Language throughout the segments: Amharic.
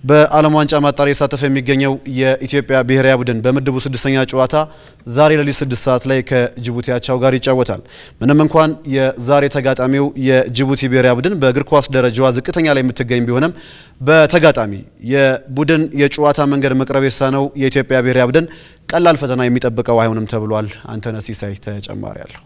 በዓለም ዋንጫ ማጣሪያ የተሳተፈ የሚገኘው የኢትዮጵያ ብሔራዊ ቡድን በምድቡ 6ኛ ጨዋታ ዛሬ ሌሊት 6 ሰዓት ላይ ከጅቡቲ አቻው ጋር ይጫወታል። ምንም እንኳን የዛሬ ተጋጣሚው የጅቡቲ ብሔራዊ ቡድን በእግር ኳስ ደረጃዋ ዝቅተኛ ላይ የምትገኝ ቢሆንም በተጋጣሚ የቡድን የጨዋታ መንገድ መቅረብ የሳነው የኢትዮጵያ ብሔራዊ ቡድን ቀላል ፈተና የሚጠብቀው አይሆንም ተብሏል። አንተነህ ሲሳይ ተጨማሪ አለው።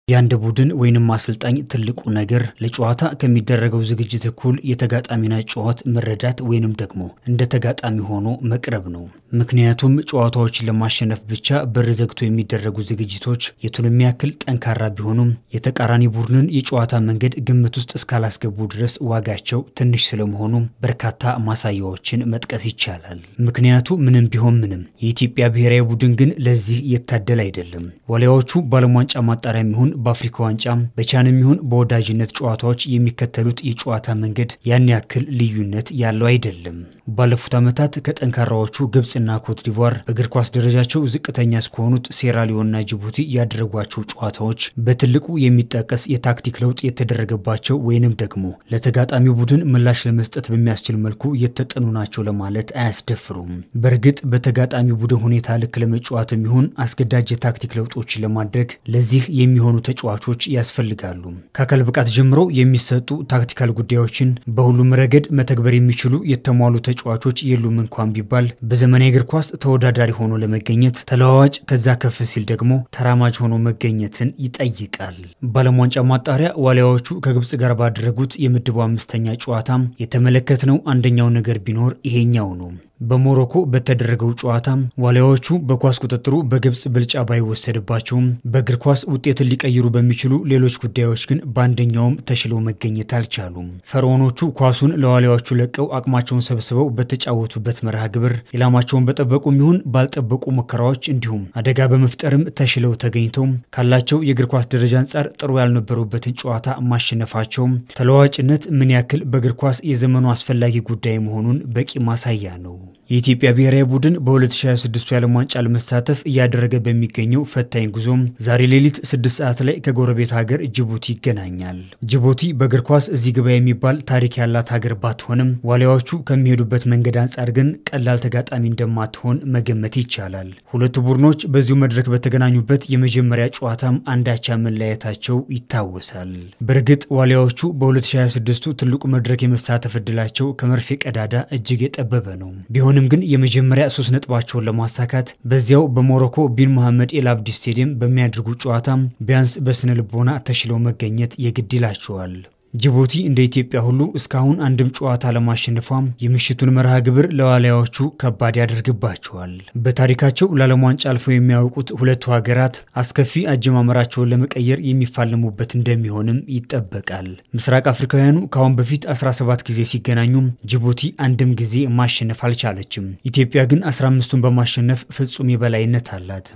ያንድ ቡድን ወይንም አሰልጣኝ ትልቁ ነገር ለጨዋታ ከሚደረገው ዝግጅት እኩል የተጋጣሚና ጨዋታ መረዳት ወይንም ደግሞ እንደ ተጋጣሚ ሆኖ መቅረብ ነው። ምክንያቱም ጨዋታዎችን ለማሸነፍ ብቻ በርዘግቶ የሚደረጉ ዝግጅቶች የቱንም ያክል ጠንካራ ቢሆኑም የተቃራኒ ቡድንን የጨዋታ መንገድ ግምት ውስጥ እስካላስገቡ ድረስ ዋጋቸው ትንሽ ስለመሆኑ በርካታ ማሳያዎችን መጥቀስ ይቻላል። ምክንያቱ ምንም ቢሆን ምንም የኢትዮጵያ ብሔራዊ ቡድን ግን ለዚህ የታደለ አይደለም። ዋሊያዎቹ በዓለም ዋንጫ ማጣሪያ የሚሆን በአፍሪካ ዋንጫ በቻንም ይሁን በወዳጅነት ጨዋታዎች የሚከተሉት የጨዋታ መንገድ ያን ያክል ልዩነት ያለው አይደለም። ባለፉት ዓመታት ከጠንካራዎቹ ግብጽና ኮት ዲቯር እግር ኳስ ደረጃቸው ዝቅተኛ እስከሆኑት ሴራሊዮንና ጅቡቲ ያደረጓቸው ጨዋታዎች በትልቁ የሚጠቀስ የታክቲክ ለውጥ የተደረገባቸው ወይንም ደግሞ ለተጋጣሚ ቡድን ምላሽ ለመስጠት በሚያስችል መልኩ የተጠኑ ናቸው ለማለት አያስደፍሩም። በርግጥ በተጋጣሚ ቡድን ሁኔታ ልክ ለመጫወት የሚሆን አስገዳጅ የታክቲክ ለውጦችን ለማድረግ ለዚህ የሚሆኑ ተጫዋቾች ያስፈልጋሉ። ከአካል ብቃት ጀምሮ የሚሰጡ ታክቲካል ጉዳዮችን በሁሉም ረገድ መተግበር የሚችሉ የተሟሉ ተጫዋቾች የሉም እንኳን ቢባል በዘመናዊ እግር ኳስ ተወዳዳሪ ሆኖ ለመገኘት ተለዋዋጭ ከዛ ከፍ ሲል ደግሞ ተራማጅ ሆኖ መገኘትን ይጠይቃል። በዓለም ዋንጫ ማጣሪያ ዋሊያዎቹ ከግብጽ ጋር ባደረጉት የምድቡ 5ኛ ጨዋታ የተመለከትነው አንደኛው ነገር ቢኖር ይሄኛው ነው። በሞሮኮ በተደረገው ጨዋታ ዋሊያዎቹ በኳስ ቁጥጥሩ በግብጽ ብልጫ ባይወሰድባቸውም በእግር ኳስ ውጤትን ሊቀይሩ በሚችሉ ሌሎች ጉዳዮች ግን በአንደኛውም ተሽለው መገኘት አልቻሉም። ፈርዖኖቹ ኳሱን ለዋሊያዎቹ ለቀው አቅማቸውን ሰብስበው በተጫወቱበት መርሃ ግብር ኢላማቸውን በጠበቁም ይሁን ባልጠበቁ ሙከራዎች እንዲሁም አደጋ በመፍጠርም ተሽለው ተገኝተው ካላቸው የእግር ኳስ ደረጃ አንጻር ጥሩ ያልነበሩበትን ጨዋታ ማሸነፋቸው ተለዋዋጭነት ምን ያክል በእግር ኳስ የዘመኑ አስፈላጊ ጉዳይ መሆኑን በቂ ማሳያ ነው። የኢትዮጵያ ብሔራዊ ቡድን በ2026 የዓለም ዋንጫ ለመሳተፍ እያደረገ በሚገኘው ፈታኝ ጉዞም ዛሬ ሌሊት 6 ሰዓት ላይ ከጎረቤት ሀገር ጅቡቲ ይገናኛል። ጅቡቲ በእግር ኳስ እዚህ ግባ የሚባል ታሪክ ያላት ሀገር ባትሆንም ዋሊያዎቹ ከሚሄዱበት መንገድ አንጻር ግን ቀላል ተጋጣሚ እንደማትሆን መገመት ይቻላል። ሁለቱ ቡድኖች በዚሁ መድረክ በተገናኙበት የመጀመሪያ ጨዋታም አንዳቻ መለያየታቸው ይታወሳል። በእርግጥ ዋሊያዎቹ በ2026 ትልቁ መድረክ የመሳተፍ እድላቸው ከመርፌ ቀዳዳ እጅግ የጠበበ ነው። ቢሆንም ግን የመጀመሪያ 3 ነጥባቸውን ለማሳካት በዚያው በሞሮኮ ቢን መሐመድ ኤል አብዲ ስቴዲየም በሚያደርጉ ጨዋታ ቢያንስ በስነ ልቦና ተሽለው መገኘት የግድ ይላቸዋል። ጅቡቲ እንደ ኢትዮጵያ ሁሉ እስካሁን አንድም ጨዋታ ለማሸነፏም የምሽቱን መርሃ ግብር ለዋሊያዎቹ ከባድ ያደርግባቸዋል። በታሪካቸው ለዓለም ዋንጫ አልፈው የሚያውቁት ሁለቱ ሀገራት አስከፊ አጀማመራቸውን ለመቀየር የሚፋለሙበት እንደሚሆንም ይጠበቃል። ምስራቅ አፍሪካውያኑ ከአሁን በፊት 17 ጊዜ ሲገናኙ ጅቡቲ አንድም ጊዜ ማሸነፍ አልቻለችም። ኢትዮጵያ ግን 15ቱን በማሸነፍ ፍጹም የበላይነት አላት።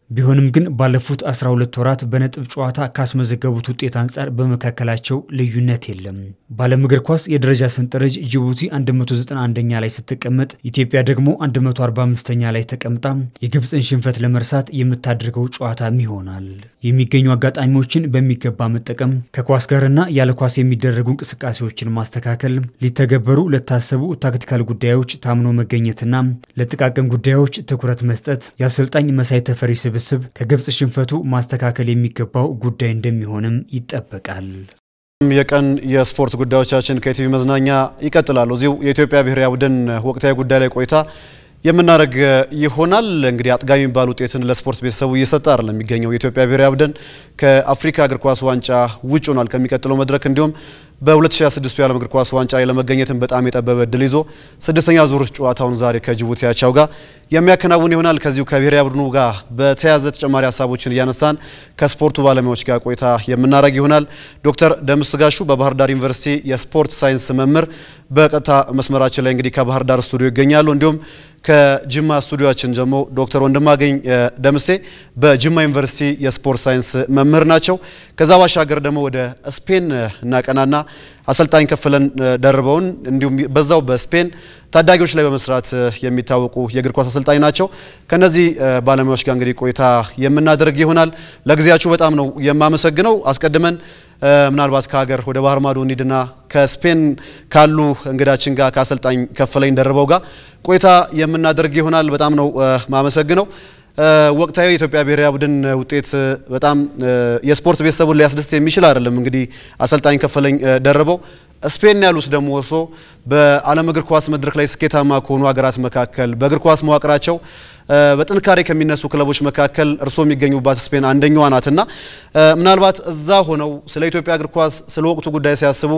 ቢሆንም ግን ባለፉት 12 ወራት በነጥብ ጨዋታ ካስመዘገቡት ውጤት አንጻር በመካከላቸው ልዩነት የለም። በዓለም እግር ኳስ የደረጃ ሰንጠረዥ ጅቡቲ 191ኛ ላይ ስትቀመጥ ኢትዮጵያ ደግሞ 145ኛ ላይ ተቀምጣ የግብጽን ሽንፈት ለመርሳት የምታደርገው ጨዋታም ይሆናል። የሚገኙ አጋጣሚዎችን በሚገባ መጠቀም ከኳስ ጋርና ያለ ኳስ የሚደረጉ እንቅስቃሴዎችን ማስተካከል ሊተገበሩ ለታሰቡ ታክቲካል ጉዳዮች ታምኖ መገኘትና ለጥቃቅን ጉዳዮች ትኩረት መስጠት የአሰልጣኝ መሳይ ተፈሪ ስብስብ ከግብጽ ሽንፈቱ ማስተካከል የሚገባው ጉዳይ እንደሚሆንም ይጠበቃል። የቀን የስፖርት ጉዳዮቻችን ከቲቪ መዝናኛ ይቀጥላሉ። እዚሁ የኢትዮጵያ ብሔራዊ ቡድን ወቅታዊ ጉዳይ ላይ ቆይታ የምናደርግ ይሆናል። እንግዲህ አጥጋቢ የሚባል ውጤትን ለስፖርት ቤተሰቡ እየሰጠ አይደለም የሚገኘው የኢትዮጵያ ብሔራዊ ቡድን ከአፍሪካ እግር ኳስ ዋንጫ ውጭ ሆኗል ከሚቀጥለው መድረክ። እንዲሁም በ2026 የዓለም እግር ኳስ ዋንጫ ላይ ለመገኘትን በጣም የጠበበ እድል ይዞ 6ኛ ዙር ጨዋታውን ዛሬ ከጅቡቲ አቻው ጋር የሚያከናውን ይሆናል። ከዚሁ ከብሔራዊ ቡድኑ ጋር በተያያዘ ተጨማሪ ሀሳቦችን እያነሳን ከስፖርቱ ባለሙያዎች ጋር ቆይታ የምናደርግ ይሆናል። ዶክተር ደምስ ጋሹ በባህር ዳር ዩኒቨርሲቲ የስፖርት ሳይንስ መምህር በቀጥታ መስመራችን ላይ እንግዲህ ከባህር ዳር ስቱዲዮ ይገኛሉ። እንዲሁም ከጅማ ስቱዲዮአችን ደግሞ ዶክተር ወንድማገኝ ደምሴ በጅማ ዩኒቨርሲቲ የስፖርት ሳይንስ መምህር ናቸው። ከዛ ባሻገር ደግሞ ወደ ስፔን እናቀናና አሰልጣኝ ከፈለን ደርበውን እንዲሁም በዛው በስፔን ታዳጊዎች ላይ በመስራት የሚታወቁ የእግር ኳስ አሰልጣኝ ናቸው። ከነዚህ ባለሙያዎች ጋር እንግዲህ ቆይታ የምናደርግ ይሆናል። ለጊዜያችሁ በጣም ነው የማመሰግነው። አስቀድመን ምናልባት ከሀገር ወደ ባህር ማዶ እንሂድና ከስፔን ካሉ እንግዳችን ጋር ከአሰልጣኝ ከፈለኝ ደርበው ጋር ቆይታ የምናደርግ ይሆናል። በጣም ነው ማመሰግነው። ወቅታዊ የኢትዮጵያ ብሔራዊ ቡድን ውጤት በጣም የስፖርት ቤተሰቡን ሊያስደስት የሚችል አይደለም። እንግዲህ አሰልጣኝ ከፈለኝ ደርበው ስፔን ያሉት ደግሞ እርሶ በዓለም እግር ኳስ መድረክ ላይ ስኬታማ ከሆኑ ሀገራት መካከል በእግር ኳስ መዋቅራቸው በጥንካሬ ከሚነሱ ክለቦች መካከል እርሶ የሚገኙባት ስፔን አንደኛዋ ናትና ምናልባት እዛ ሆነው ስለ ኢትዮጵያ እግር ኳስ ስለ ወቅቱ ጉዳይ ሲያስቡ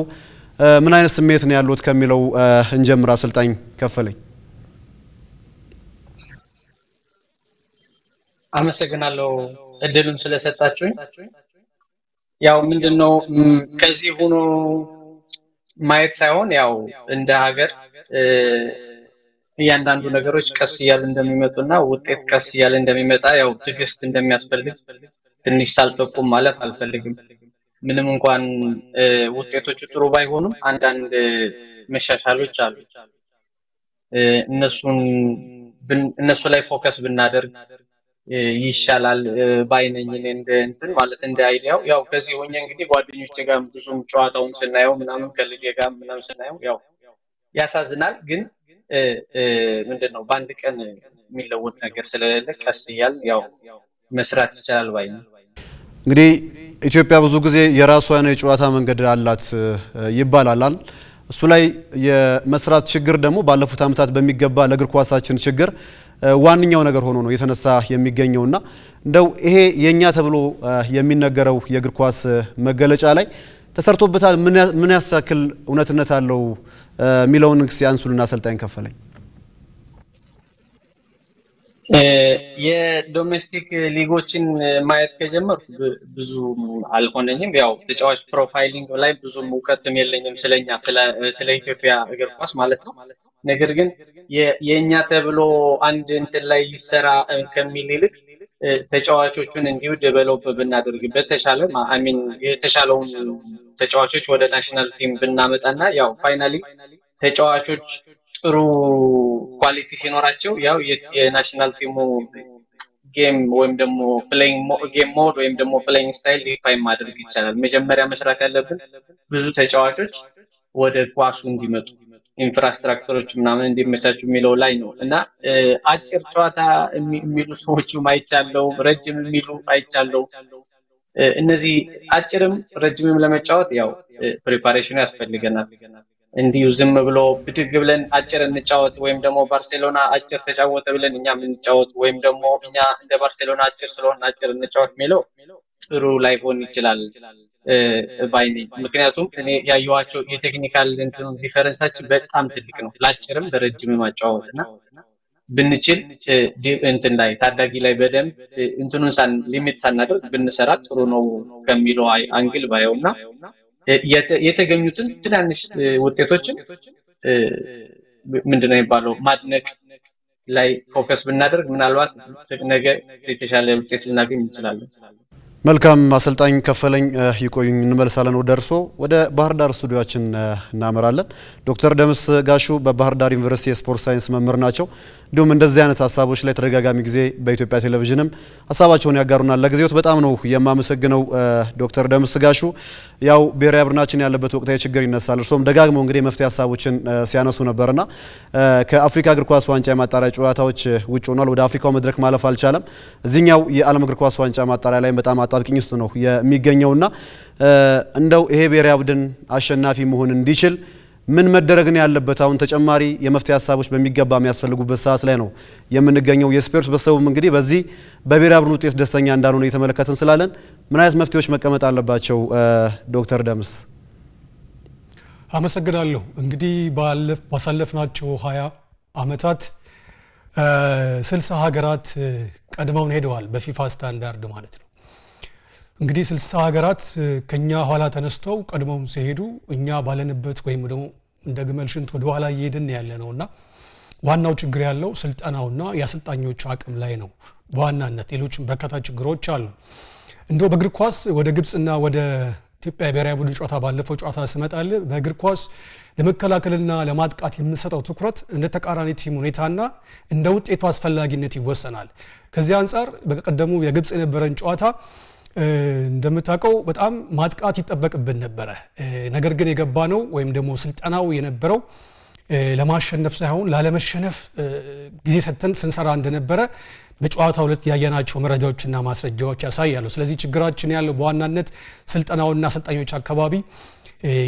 ምን አይነት ስሜት ነው ያሉት ከሚለው እንጀምር። አሰልጣኝ ከፈለኝ። አመሰግናለሁ እድሉን ስለሰጣችሁኝ። ያው ምንድነው ከዚህ ሆኖ ማየት ሳይሆን ያው እንደ ሀገር እያንዳንዱ ነገሮች ቀስ እያሉ እንደሚመጡና ውጤት ቀስ እያለ እንደሚመጣ ያው ትግስት እንደሚያስፈልግ ትንሽ ሳልጠቁም ማለፍ አልፈልግም። ምንም እንኳን ውጤቶቹ ጥሩ ባይሆኑም አንዳንድ መሻሻሎች አሉ። እነሱ ላይ ፎከስ ብናደርግ ይሻላል ባይነኝ እንደ እንትን ማለት እንደ አይዲያው ያው ከዚህ ሆኜ እንግዲህ ጓደኞቼ ጋር ብዙም ጨዋታውን ስናየው ምናምን ከልጄ ጋር ምናምን ስናየው ያው ያሳዝናል። ግን ምንድነው በአንድ ቀን የሚለወጥ ነገር ስለሌለ ቀስ ይያል ያው መስራት ይቻላል ባይነኝ። እንግዲህ ኢትዮጵያ ብዙ ጊዜ የራሷ የጨዋታ መንገድ አላት ይባላል። እሱ ላይ የመስራት ችግር ደግሞ ባለፉት አመታት በሚገባ ለእግር ኳሳችን ችግር ዋንኛው ነገር ሆኖ ነው የተነሳ የሚገኘውና እንደው ይሄ የኛ ተብሎ የሚነገረው የእግር ኳስ መገለጫ ላይ ተሰርቶበታል ምን ያሳክል እውነትነት አለው ሚለውን ሲያንሱልና አሰልጣኝ ከፈለኝ። የዶሜስቲክ ሊጎችን ማየት ከጀመርኩ ብዙ አልሆነኝም። ያው ተጫዋች ፕሮፋይሊንግ ላይ ብዙ ሙቀትም የለኝም ስለ ኢትዮጵያ እግር ኳስ ማለት ነው። ነገር ግን የኛ ተብሎ አንድ እንትን ላይ ይሰራ ከሚል ይልቅ ተጫዋቾቹን እንዲሁ ዴቨሎፕ ብናደርግ በተሻለ የተሻለውን ተጫዋቾች ወደ ናሽናል ቲም ብናመጣና ያው ፋይናሊ ተጫዋቾች ጥሩ ኳሊቲ ሲኖራቸው ያው የናሽናል ቲሙ ጌም ወይም ደግሞ ፕሌይንግ ጌም ሞድ ወይም ደግሞ ፕሌይንግ ስታይል ዲፋይን ማድረግ ይቻላል። መጀመሪያ መስራት ያለብን ብዙ ተጫዋቾች ወደ ኳሱ እንዲመጡ ኢንፍራስትራክቸሮች ምናምን እንዲመቻቹ የሚለው ላይ ነው እና አጭር ጨዋታ የሚሉ ሰዎችም አይቻለው፣ ረጅም የሚሉ አይቻለው። እነዚህ አጭርም ረጅምም ለመጫወት ያው ፕሪፓሬሽን ያስፈልገናል። እንዲሁ ዝም ብሎ ብድግ ብለን አጭር እንጫወት ወይም ደግሞ ባርሴሎና አጭር ተጫወተ ብለን እኛ እንጫወት ወይም ደግሞ እኛ እንደ ባርሴሎና አጭር ስለሆነ አጭር እንጫወት የሚለው ጥሩ ላይሆን ይችላል ባይነኝ። ምክንያቱም እኔ ያየኋቸው የቴክኒካል እንትን ዲፈረንሳችን በጣም ትልቅ ነው። ለአጭርም በረጅም ማጫወትና ብንችል እንትን ላይ ታዳጊ ላይ በደንብ እንትኑን ሊሚት ሳናደርግ ብንሰራ ጥሩ ነው ከሚለው አንግል ባየውና የተገኙትን ትናንሽ ውጤቶችን ምንድነው የሚባለው ማድነቅ ላይ ፎከስ ብናደርግ ምናልባት ነገ የተሻለ ውጤት ልናገኝ እንችላለን። መልካም አሰልጣኝ ከፈለኝ ይቆዩኝ እንመልሳለን ወደ ባህር ዳር ስቱዲዮአችን እናመራለን። ዶክተር ደምስ ጋሹ በባህር ዳር ዩኒቨርሲቲ የስፖርት ሳይንስ መምህር ናቸው። እንዲሁም እንደዚህ አይነት ሀሳቦች ላይ ተደጋጋሚ ጊዜ በኢትዮጵያ ቴሌቪዥንም ሀሳባቸውን ያጋሩናል። ለጊዜው በጣም ነው የማመሰግነው ዶክተር ደምስ ጋሹ። ያው ብሔራዊ ቡድናችን ያለበት ወቅታዊ ችግር ይነሳል። እርሶም ደጋግመው እንግዲህ መፍትሄ ሀሳቦችን ሲያነሱ ነበርና ከአፍሪካ እግር ኳስ ዋንጫ ማጣሪያ ጨዋታዎች ውጭ ሆኗል። ወደ አፍሪካው መድረክ ማለፍ አልቻለም። እዚህኛው የዓለም እግር ኳስ ዋንጫ ማጣሪያ ላይ በጣም አጣብቂኝ ውስጥ ነው የሚገኘውና እንደው ይሄ ብሔራዊ ቡድን አሸናፊ መሆን እንዲችል ምን መደረግ ነው ያለበት? አሁን ተጨማሪ የመፍትሄ ሀሳቦች በሚገባ የሚያስፈልጉበት ሰዓት ላይ ነው የምንገኘው። የስፖርት በሰውም እንግዲህ በዚህ በብሔራዊ ቡድን ውጤት ደስተኛ እንዳልሆነ እየተመለከትን ስላለን ምን አይነት መፍትሄዎች መቀመጥ አለባቸው? ዶክተር ደምስ አመሰግናለሁ። እንግዲህ ባሳለፍናቸው 20 አመታት 60 ሀገራት ቀድመውን ሄደዋል በፊፋ ስታንዳርድ ማለት ነው። እንግዲህ 60 ሀገራት ከኛ ኋላ ተነስተው ቀድመው ሲሄዱ እኛ ባለንበት ወይም ደግሞ እንደ ግመል ሽንት ወደ ኋላ እየሄድን ያለነውና ዋናው ችግር ያለው ስልጣናውና የአሰልጣኞቹ አቅም ላይ ነው። በዋናነት ሌሎችም በርካታ ችግሮች አሉ። እንደው በእግር ኳስ ወደ ግብጽና ወደ ኢትዮጵያ ብሔራዊ ቡድን ጨዋታ ባለፈው ጨዋታ ስመጣል በእግር ኳስ ለመከላከልና ለማጥቃት የምንሰጠው ትኩረት እንደ ተቃራኒ ቲም ሁኔታና እንደ ውጤቱ አስፈላጊነት ይወሰናል። ከዚህ አንፃር በቀደሙ የግብጽ የነበረን ጨዋታ እንደምታውቀው በጣም ማጥቃት ይጠበቅብን ነበር። ነገር ግን የገባነው ወይም ደግሞ ስልጠናው የነበረው ለማሸነፍ ሳይሆን ላለመሸነፍ ጊዜ ሰጥተን ስንሰራ እንደነበረ በጨዋታው ዕለት ያየናቸው መረጃዎችና ማስረጃዎች ያሳያሉ። ስለዚህ ችግራችን ያለው በዋናነት ስልጠናውና አሰልጣኞች አካባቢ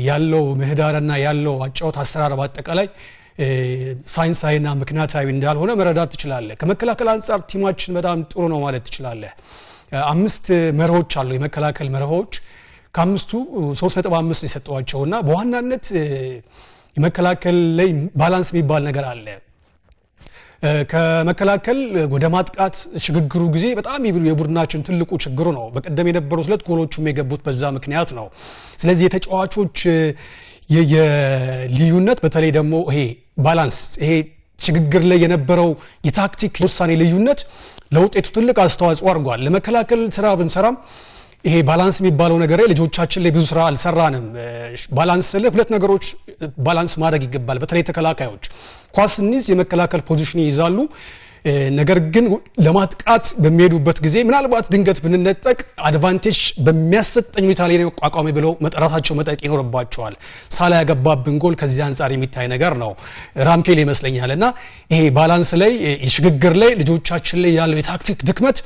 ያለው ምህዳርና ያለው አጫውት አሰራር በአጠቃላይ ሳይንሳዊና ምክንያታዊ እንዳልሆነ መረዳት ትችላለህ። ከመከላከል አንፃር ቲማችን በጣም ጥሩ ነው ማለት ትችላለህ። 5 መርሆች አሉ የመከላከል መርሆች ከአምስቱ 3.5 ነው የሰጠዋቸውና በዋናነት የመከላከል ላይ ባላንስ የሚባል ነገር አለ። ከመከላከል ወደ ማጥቃት ሽግግሩ ጊዜ በጣም የቡድናችን ትልቁ ችግሩ ነው። በቀደም የነበሩት 2 ጎሎችም የገቡት በዛ ምክንያት ነው። ስለዚህ የተጫዋቾች የልዩነት በተለይ ደግሞ ይሄ ባላንስ ይሄ ሽግግር ላይ የነበረው የታክቲክ ውሳኔ ልዩነት ለውጤቱ ትልቅ አስተዋጽኦ አድርጓል። ለመከላከል ስራ ብንሰራም ይሄ ባላንስ የሚባለው ነገር ልጆቻችን ላይ ብዙ ስራ አልሰራንም። ባላንስ ላይ 2 ነገሮች ባላንስ ማድረግ ይገባል። በተለይ ተከላካዮች ኳስ እንይዝ የመከላከል ፖዚሽን ይይዛሉ። ነገር ግን ለማጥቃት በሚሄዱበት ጊዜ ምናልባት ድንገት ብንነጠቅ አድቫንቴጅ በሚያሰጠኝ ሁኔታ ላይ ነው ቋቋሚ ብለው መጠራታቸው መጠቅ ይኖርባቸዋል። ሳላ ያገባብን ጎል ከዚህ አንፃር የሚታይ ነገር ነው። ራምኬል ይመስለኛልና ይሄ ባላንስ ላይ የሽግግር ላይ ልጆቻችን ላይ ያለው የታክቲክ ድክመት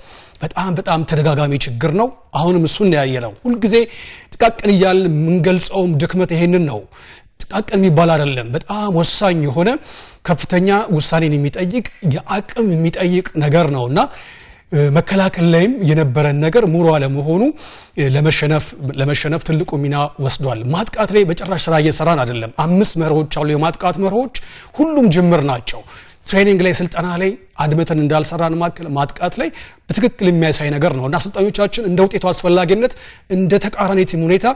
በጣም ተደጋጋሚ ችግር ነው። አሁንም እሱን ያየነው ሁሉ ጊዜ ጥቃቅን ይያል ምንገልጸውም ድክመት ይሄንን ነው። ጥቃቅን የሚባል አይደለም። በጣም ወሳኝ የሆነ ከፍተኛ ውሳኔን የሚጠይቅ የአቅም የሚጠይቅ ነገር ነውና መከላከል ላይም የነበረን ነገር ሙሉ አለመሆኑ ለመሸነፍ ትልቁ ሚና ወስዷል። ማጥቃት ላይ በጭራሽ ስራ እየሰራን አይደለም። 5 መርሆች አሉ የማጥቃት መርሆች ሁሉም ጅምር ናቸው። ትሬኒንግ ላይ ስልጠና ላይ አድመተን እንዳልሰራን ማጥቃት ላይ በትክክል የሚያሳይ ነገር ነውና አሰልጣኞቻችን እንደ ውጤቱ አስፈላጊነት እንደ ተቃራኒ ቲም ሁኔታ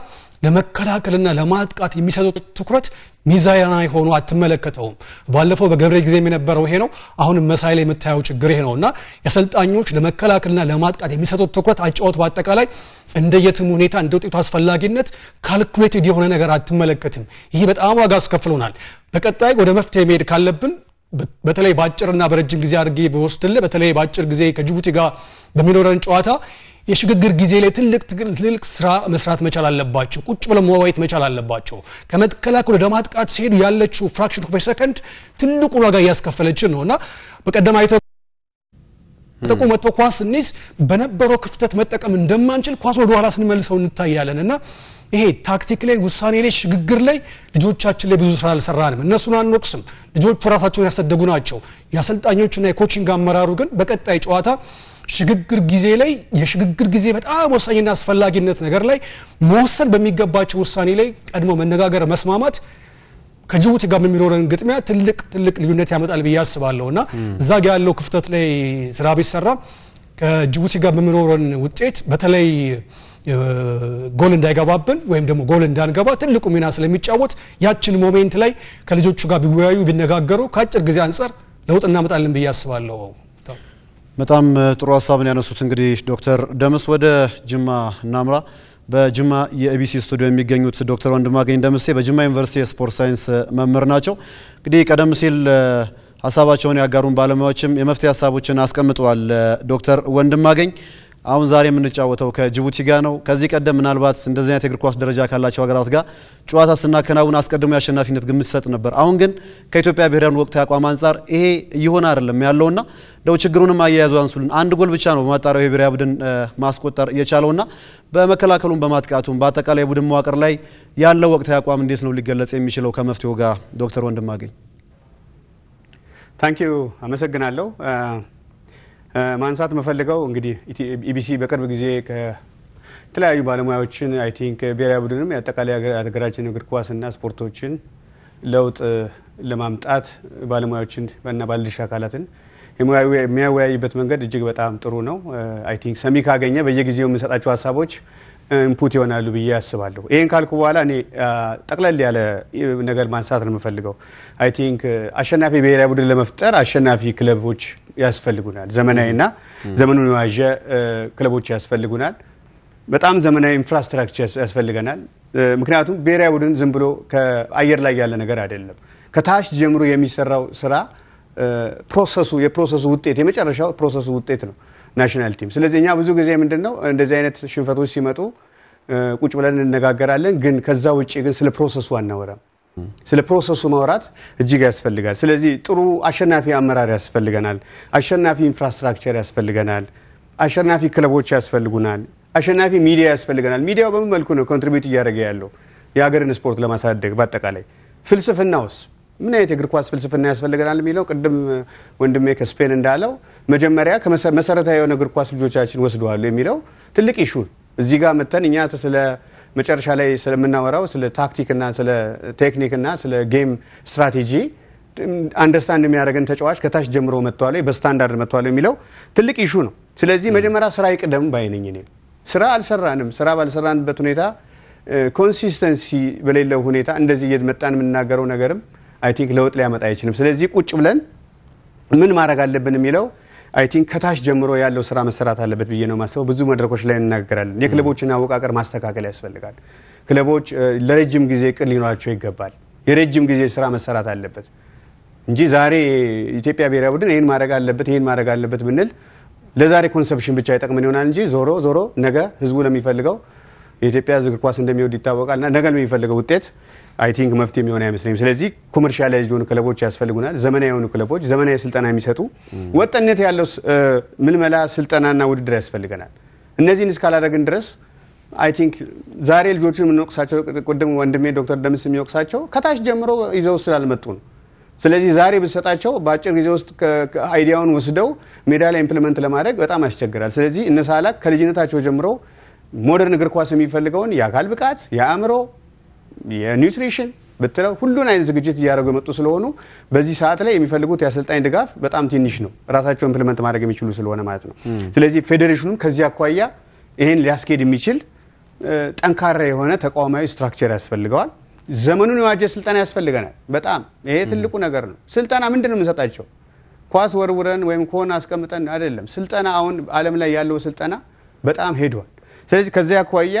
ለመከላከልና ለማጥቃት የሚሰጡት ትኩረት ሚዛናዊ ሆኖ አትመለከተውም። ባለፈው በገብረ ጊዜ የነበረው ይሄ ነው። አሁን መሳይ ላይ የምታየው ችግር ይሄ ነውና የአሰልጣኞች ለመከላከልና ለማጥቃት የሚሰጡት ትኩረት አጫውት በአጠቃላይ እንደ የቲም ሁኔታ እንደ ውጤቱ አስፈላጊነት ካልኩሌትድ የሆነ ነገር አትመለከትም። ይሄ በጣም ዋጋ አስከፍሎናል። በቀጣይ ወደ መፍትሄ መሄድ ካለብን በተለይ ባጭርና በረጅም ጊዜ አድርጌ በወስድልህ በተለይ ባጭር ጊዜ ከጅቡቲ ጋር በሚኖረን ጨዋታ የሽግግር ጊዜ ላይ ትልቅ ስራ መስራት መቻል አለባቸው። ቁጭ ብለው መዋየት መቻል አለባቸው። ከመከላከል ወደ ማጥቃት ሲሄዱ ያለችው ፍራክሽን ኦፍ ሰከንድ ትልቁን ዋጋ ያስከፈለችን ነውና በቀደም አይተው ተቆመጠው ኳስ እንይዝ በነበረው ክፍተት መጠቀም እንደማንችል ኳስ ወደ ኋላ ስንመልሰው እንታያለንና ይሄ ታክቲክ ላይ ውሳኔ ላይ ሽግግር ላይ ልጆቻችን ላይ ብዙ ስራ አልሰራንም። እነሱን አንወቅስም። ልጆቹ ራሳቸውን ያሰደጉ ናቸው። የአሰልጣኞችና የኮቺንግ አመራሩ ግን በቀጣይ ጨዋታ ሽግግር ጊዜ ላይ የሽግግር ጊዜ በጣም ወሳኝና አስፈላጊነት ነገር ላይ መወሰን በሚገባቸው ውሳኔ ላይ ቀድሞ መነጋገር መስማማት ከጅቡቲ ጋር በሚኖረን ግጥሚያ ትልቅ ልዩነት ያመጣል ብዬ አስባለሁና እዛ ጋር ያለው ክፍተት ላይ ስራ ቢሰራ ከጅቡቲ ጋር በሚኖረን ውጤት በተለይ ጎል እንዳይገባብን ወይም ደግሞ ጎል እንዳንገባ ትልቁ ሚና ስለሚጫወት ያችን ሞሜንት ላይ ከልጆቹ ጋር ቢወያዩ ቢነጋገሩ ከአጭር ጊዜ አንፃር ለውጥ እናመጣለን ብዬ አስባለሁ። በጣም ጥሩ ሐሳብን ያነሱት እንግዲህ ዶክተር ደምስ ወደ ጅማ እናምራ። በጅማ የኢቢሲ ስቱዲዮ የሚገኙት ዶክተር ወንድማገኝ ደምሴ በጅማ ዩኒቨርሲቲ የስፖርት ሳይንስ መምህር ናቸው። እንግዲህ ቀደም ሲል ሐሳባቸውን ያጋሩን ባለሙያዎችም የመፍትሄ ሐሳቦችን አስቀምጠዋል። ዶክተር ወንድማገኝ አሁን ዛሬ የምንጫወተው ከጅቡቲ ጋር ነው። ከዚህ ቀደም ምናልባት እንደዚህ አይነት የእግር ኳስ ደረጃ ካላቸው ሀገራት ጋር ጨዋታ ስናከናውን አስቀድሞ ያሸናፊነት ግምት ሰጥ ነበር። አሁን ግን ከኢትዮጵያ ብሔራዊ ወቅታዊ አቋም አንፃር ይሄ እየሆነ አይደለም ያለውና ደው ችግሩንም አያያዙ አንሱልን። አንድ ጎል ብቻ ነው በማጣሪያው የብሔራዊ ቡድን ማስቆጠር የቻለውና በመከላከሉም በማጥቃቱም በአጠቃላይ ቡድን መዋቅር ላይ ያለው ወቅታዊ አቋም እንዴት ነው ሊገለጽ የሚችለው ከመፍትሄው ጋር? ዶክተር ወንድማገኝ ታንክ ዩ አመሰግናለሁ። ማንሳት መፈልገው እንግዲህ ኢቢሲ በቅርብ ጊዜ ከተለያዩ ባለሙያዎችን አይ ቲንክ ብሔራዊ ቡድንም ያጠቃላይ ሀገራችን እግር ኳስና ስፖርቶችን ለውጥ ለማምጣት ባለሙያዎችን እና ባለድርሻ አካላትን የሚያወያይበት መንገድ እጅግ በጣም ጥሩ ነው። አይ ቲንክ ሰሚ ካገኘ በየጊዜው የምንሰጣቸው ሀሳቦች ኢንፑት ይሆናሉ ብዬ አስባለሁ። ይሄን ካልኩ በኋላ እኔ ጠቅለል ያለ ነገር ማንሳት ነው የምፈልገው። አይ ቲንክ አሸናፊ ብሔራዊ ቡድን ለመፍጠር አሸናፊ ክለቦች ያስፈልጉናል። ዘመናዊና ዘመኑን የዋጀ ክለቦች ያስፈልጉናል። በጣም ዘመናዊ ኢንፍራስትራክቸር ያስፈልገናል። ምክንያቱም ብሔራዊ ቡድን ዝም ብሎ ከአየር ላይ ያለ ነገር አይደለም። ከታች ጀምሮ የሚሰራው ስራ የፕሮሰሱ ውጤት የመጨረሻው ፕሮሰሱ ውጤት ነው ናሽናል ቲም። ስለዚህ እኛ ብዙ ጊዜ ምንድነው እንደዚህ አይነት ሽንፈቶች ሲመጡ ቁጭ ብለን እንነጋገራለን፣ ግን ከዛ ውጪ ግን ስለ ፕሮሰሱ አናወራም። ስለ ፕሮሰሱ ማውራት እጅግ ያስፈልጋል። ስለዚህ ጥሩ አሸናፊ አመራር ያስፈልገናል፣ አሸናፊ ኢንፍራስትራክቸር ያስፈልገናል፣ አሸናፊ ክለቦች ያስፈልጉናል፣ አሸናፊ ሚዲያ ያስፈልገናል። ሚዲያው በምን መልኩ ነው ኮንትሪቢዩት እያደረገ ያለው የሀገርን ስፖርት ለማሳደግ? በአጠቃላይ ፍልስፍናውስ ምን አይነት እግር ኳስ ፍልስፍና ያስፈልገናል የሚለው ቅድም ወንድሜ ከስፔን እንዳለው መጀመሪያ ከመሰረታዊ የሆነ እግር ኳስ ልጆቻችን ወስደዋል የሚለው ትልቅ ኢሹ እዚህ ጋር መተን እኛ ስለ መጨረሻ ላይ ስለምናወራው ስለ ታክቲክና ስለ ቴክኒክና ስለ ጌም ስትራቴጂ አንደርስታንድ የሚያደርገን ተጫዋች ከታች ጀምሮ መጥቷል በስታንዳርድ መጥቷል የሚለው ትልቅ ኢሹ ነው። ስለዚህ መጀመሪያ ስራ ይቅደም ባይነኝ እኔ ስራ አልሰራንም። ስራ ባልሰራንበት ሁኔታ ኮንሲስተንሲ በሌለው ሁኔታ እንደዚህ እየመጣን የምናገረው ነገርም አይ ቲንክ ለውጥ ሊያመጣ አይችልም። ስለዚህ ቁጭ ብለን ምን ማድረግ አለብን የሚለው አይ ቲንክ ከታች ጀምሮ ያለው ስራ መሰራት አለበት ብዬ ነው ማሰበው። ብዙ መድረኮች ላይ እናገራለን። የክለቦችን አወቃቀር ማስተካከል ያስፈልጋል። ክለቦች ለረጅም ጊዜ ቅል ሊኖራቸው ይገባል። የረጅም ጊዜ ስራ መሰራት አለበት እንጂ ዛሬ ኢትዮጵያ ብሔራዊ ቡድን ይሄን ማድረግ አለበት ብንል ለዛሬ ኮንሰፕሽን ብቻ ይጠቅመን ይሆናል እንጂ ዞሮ ነገ ህዝቡ ለሚፈልገው የኢትዮጵያ እግር ኳስ እንደሚወድ ይታወቃልና ነገ ለሚፈልገው ውጤት አይ ቲንክ መፍትሄ የሚሆን አይመስለኝም። ስለዚህ ኮመርሻላይዝድ የሆኑ ክለቦች ያስፈልጉናል። ዘመናዊ የሆኑ ክለቦች ዘመናዊ ስልጠና የሚሰጡ ወጥነት ያለው ምልመላ ስልጠናና ውድድር ያስፈልገናል። እነዚህን እስካላደረግን ድረስ አይ ቲንክ ዛሬ ልጆችን የምንወቅሳቸው ቅድም ወንድሜ ዶክተር ደምስ የሚወቅሳቸው ከታች ጀምሮ ይዘው ስላልመጡ ነው። ስለዚህ ዛሬ ብሰጣቸው በአጭር ጊዜ ውስጥ አይዲያውን ወስደው ሜዳ ላይ ኢምፕሊመንት ለማድረግ በጣም ያስቸግራል። ስለዚህ እነሳላክ ከልጅነታቸው ጀምሮ ሞደርን እግር ኳስ የሚፈልገውን የአካል ብቃት፣ የአእምሮ፣ የኒውትሪሽን ብትለው ሁሉን አይነት ዝግጅት እያደረጉ የመጡ ስለሆኑ በዚህ ሰዓት ላይ የሚፈልጉት የአሰልጣኝ ድጋፍ በጣም ትንሽ ነው፣ ራሳቸው ኢምፕሊመንት ማድረግ የሚችሉ ስለሆነ ማለት ነው። ስለዚህ ፌዴሬሽኑም ከዚህ አኳያ ይሄን ሊያስኬድ የሚችል ጠንካራ የሆነ ተቋማዊ ስትራክቸር ያስፈልገዋል። ዘመኑን የዋጀ ስልጠና ያስፈልገናል። በጣም ይሄ ትልቁ ነገር ነው። ስልጠና ምንድነው የምንሰጣቸው? ኳስ ወርውረን ወይም ኮን አስቀምጠን አይደለም። ስልጠና አሁን ዓለም ላይ ያለው ስልጠና በጣም ሄዷል። ስለዚህ ከዚያ አኳያ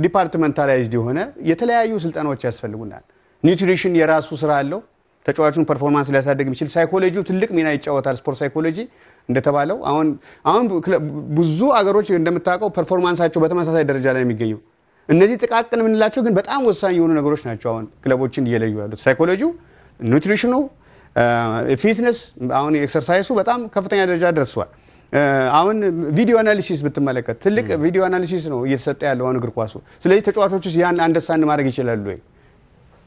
ዲፓርትመንታላይዝድ የሆነ የተለያዩ ስልጠናዎች ያስፈልጉናል። ኒውትሪሽን የራሱ ስራ አለው። ተጫዋቹን ፐርፎርማንስ ሊያሳድግ የሚችል ሳይኮሎጂው ትልቅ ሚና ይጫወታል። ስፖርት ሳይኮሎጂ እንደተባለው አሁን ብዙ አገሮች እንደምታውቀው ፐርፎርማንሳቸው በተመሳሳይ ደረጃ ላይ የሚገኙ እነዚህ ጥቃቅን የምንላቸው ግን በጣም ወሳኝ የሆኑ ነገሮች ናቸው። አሁን ክለቦችን እየለዩ ያሉት ሳይኮሎጂው፣ ኒውትሪሽኑ፣ ፊትነስ፣ አሁን ኤክሰርሳይሱ በጣም ከፍተኛ ደረጃ ደርሷል። አሁን ቪዲዮ አናሊሲስ ብትመለከት ትልቅ ቪዲዮ አናሊሲስ ነው እየተሰጠ ያለው አሁን እግር ኳሱ። ስለዚህ ተጫዋቾችስ ያን አንደርስታንድ ማድረግ ይችላሉ ወይ?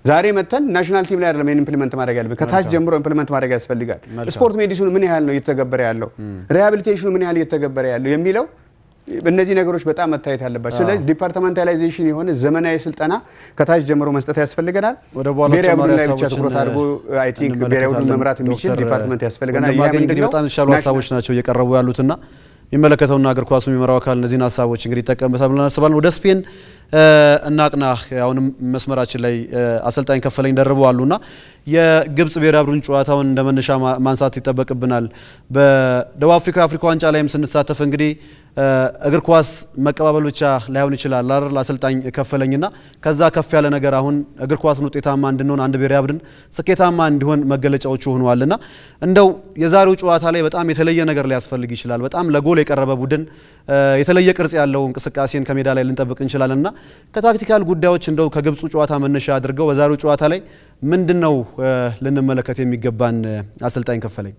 ዛሬ መተን ናሽናል ቲም ላይ አይደለም ኢምፕሊመንት ማድረግ ያለበት፣ ከታች ጀምሮ ኢምፕሊመንት ማድረግ ያስፈልጋል። ስፖርት ሜዲሲኑ ምን ያህል ነው እየተገበረ ያለው፣ ሪሃቢሊቴሽኑ ምን ያህል እየተገበረ ያለው የሚለው እነዚህ ነገሮች በጣም መታየት አለባቸው። ስለዚህ ዲፓርትመንታላይዜሽን የሆነ ዘመናዊ ስልጠና ከታች ጀምሮ መስጠት ያስፈልገናል። ብሔራዊ ቡድን ላይ ብቻ ትኩረት አድርጎ አይ ቲንክ ብሔራዊ ቡድን መምራት የሚችል ዲፓርትመንት ያስፈልገናል። ያ ምንድነው በጣም የተሻሉ ሀሳቦች ናቸው እየቀረቡ ያሉትና የሚመለከተውና እግር ኳሱ የሚመራው አካል እነዚህን ሀሳቦች እንግዲህ ይጠቀምበታል ብለን እናስባለን። ወደ ስፔን እናቅና። አሁንም መስመራችን ላይ አሰልጣኝ ከፈለኝ ደርበው አሉና የግብጽ ብሔራዊ ቡድን ጨዋታውን እንደመነሻ ማንሳት ይጠበቅብናል። በደቡብ አፍሪካ ዋንጫ ላይም ስንሳተፍ እንግዲህ እግር ኳስ መቀባበል ብቻ ላይሆን ይችላል አይደል? አሰልጣኝ ከፈለኝና ከዛ ከፍ ያለ ነገር አሁን እግር ኳስን ውጤታማ እንድንሆን አንድ ብሔራዊ ቡድን ስኬታማ እንዲሆን መገለጫዎቹ ሆነዋልና እንደው የዛሬው ጨዋታ ላይ በጣም የተለየ ነገር ሊያስፈልግ ይችላል። በጣም ለጎል የቀረበ ቡድን የተለየ ቅርጽ ያለው እንቅስቃሴን ከሜዳ ላይ ልንጠብቅ እንችላለንና ከታክቲካል ጉዳዮች እንደው ከግብጹ ጨዋታ መነሻ አድርገው በዛሬው ጨዋታ ላይ ምንድነው ልንመለከት የሚገባን አሰልጣኝ ከፈለኝ?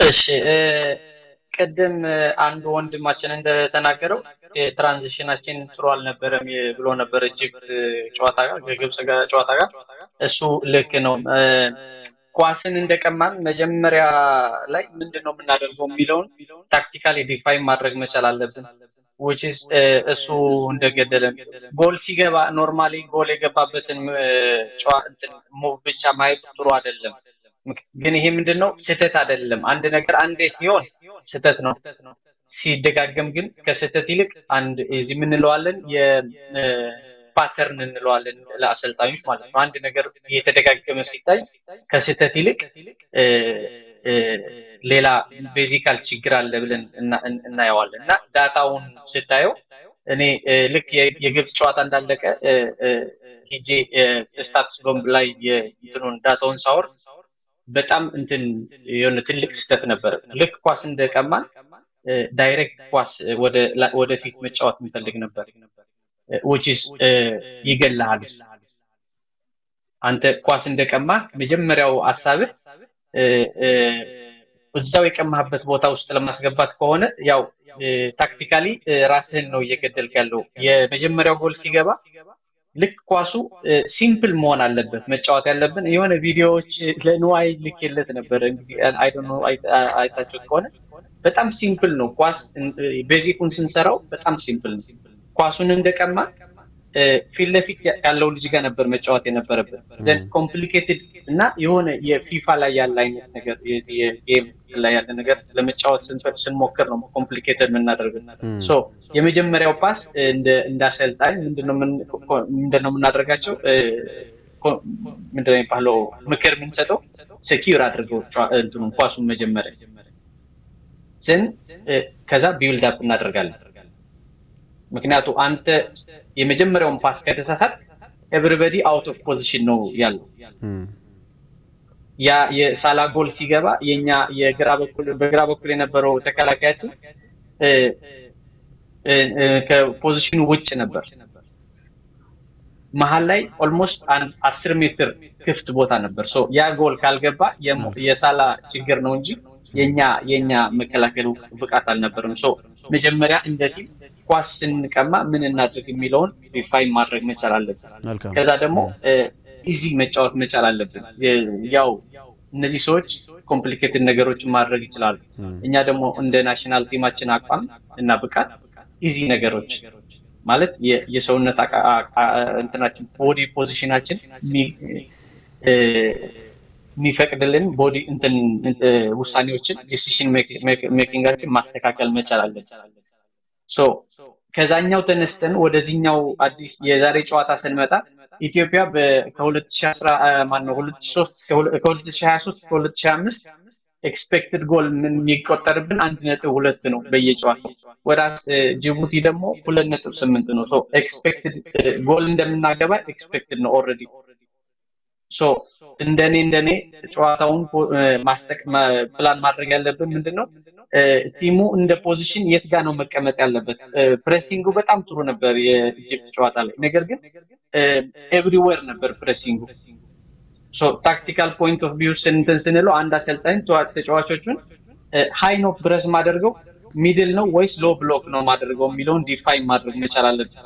እሺ ቅድም አንድ ወንድማችን እንደተናገረው ትራንዚሽናችን ጥሩ አልነበረም ብሎ ነበር ኢጂፕት ጨዋታ ጋር የግብጽ ጨዋታ ጋር። እሱ ልክ ነው። ኳስን እንደቀማን መጀመሪያ ላይ ምንድነው የምናደርገው የሚለውን ታክቲካሊ ዲፋይን ማድረግ መቻል አለብን። which is እሱ እንደገደለን ጎል ሲገባ ኖርማሊ ጎል የገባበትን ሙቭ ብቻ ማየት ጥሩ አይደለም። ግን ይሄ ምንድነው ስህተት አይደለም። አንድ ነገር አንዴ ሲሆን ስህተት ነው። ሲደጋገም ግን ከስህተት ይልቅ አንድ እዚህ ምን እንለዋለን የፓተርን እንለዋለን ለአሰልጣኞች ማለት ነው። አንድ ነገር እየተደጋገመ ሲታይ ከስህተት ይልቅ ሌላ ቤዚካል ችግር አለ ብለን እናየዋለን እና ዳታውን ስታየው እኔ ልክ የግብጽ ጨዋታ እንዳለቀ ሂጄ ስታትስ ቦምብ ላይ የእንትኑን ዳታውን ሳወር በጣም እንትን የሆነ ትልቅ ስህተት ነበር። ልክ ኳስ እንደቀማን ዳይሬክት ኳስ ወደ ፊት መጫወት እንፈልግ ነበር which is ይገላል። አንተ ኳስ እንደቀማ መጀመሪያው ሐሳብህ እዛው የቀማህበት ቦታ ውስጥ ለማስገባት ከሆነ ያው ታክቲካሊ ራስህን ነው እየገደልክ ያለው። የመጀመሪያው ጎል ሲገባ ልክ ኳሱ ሲምፕል መሆን አለበት መጫወት ያለብን የሆነ ቪዲዮዎች ለንዋይ ልክለት ነበር እንግዲህ አይ ዶንት ኖ አይታችሁት ከሆነ በጣም ሲምፕል ነው ኳስ ቤዚኩን ስንሰራው በጣም ሲምፕል ነው። ኳሱን እንደቀማ ፊት ለፊት ያለው ልጅ ጋር ነበር መጫወት የነበረበት then complicated እና የሆነ የፊፋ ላይ ያለ አይነት ነገር የጌም ላይ ያለ ነገር ለመጫወት ስንሞክር ነው complicated የምናደርገው ሶ የመጀመሪያው ፓስ እንዳሰልጣኝ ምንድነው የምናደርጋቸው ምንድነው የሚባለው ምክር የምንሰጠው ሴኩር አድርገው እንትኑን ኳሱን መጀመሪያ ዘን ከዛ ቢልድ አፕ እናደርጋለን። ምክንያቱ አንተ የመጀመሪያውን ፓስ ከተሳሳት everybody out of position ነው ያለው ያ የሳላ ጎል ሲገባ የኛ በግራ በኩል የነበረው ተከላካያችን ከፖዚሽኑ ውጭ ነበር መሃል ላይ ኦልሞስት 10 ሜትር ክፍት ቦታ ነበር ሶ ያ ጎል ካልገባ የሳላ ችግር ነው እንጂ የኛ መከላከሉ ብቃት አልነበረም ሶ መጀመሪያ እንደዚህ ኳስ ስንቀማ ምን እናድርግ የሚለውን ዲፋይን ማድረግ መቻል አለብን። ከዛ ደግሞ ኢዚ መጫወት መቻል አለብን። ያው እነዚህ ሰዎች ኮምፕሊኬትድ ነገሮችን ማድረግ ይችላሉ። እኛ ደግሞ እንደ ናሽናል ቲማችን አቋም እና ብቃት ኢዚ ነገሮች ማለት የሰውነት እንትናችን ቦዲ ፖዚሽናችን የሚፈቅድልን ቦዲ እንትን ውሳኔዎችን ዲሲዥን ሜኪንጋችን ማስተካከል መቻል አለብን። ሶ ከዛኛው ተነስተን ወደዚህኛው አዲስ የዛሬ ጨዋታ ስንመጣ ኢትዮጵያ ከ2010 2023 እስከ 2025 ኤክስፔክትድ ጎል የሚቆጠርብን 1.2 ነው በየጨዋታው ወራስ ጅቡቲ ደግሞ 2.8 ነው ሶ ኤክስፔክትድ ጎል እንደምናገባ ኤክስፔክትድ ነው ኦሬዲ ሶ እንደኔ ጨዋታውን ፕላን ማድረግ ያለብን ምንድነው ቲሙ እንደ ፖዚሽን የት ጋር ነው መቀመጥ ያለበት ፕሬሲንጉ በጣም ጥሩ ነበር የኢጂፕት ጨዋታ ላይ ነገር ግን ኤቭሪዌር ነበር ፕሬሲንጉ ሶ ታክቲካል ፖይንት ኦፍ ቪው ስንለው አንድ አሰልጣኝ ተጫዋቾቹን ሃይ ነው ፕሬስ ማድረገው ሚድል ነው ወይስ ሎ ብሎክ ነው ማድረገው የሚለውን ዲፋይን ማድረግ መቻል አለበት።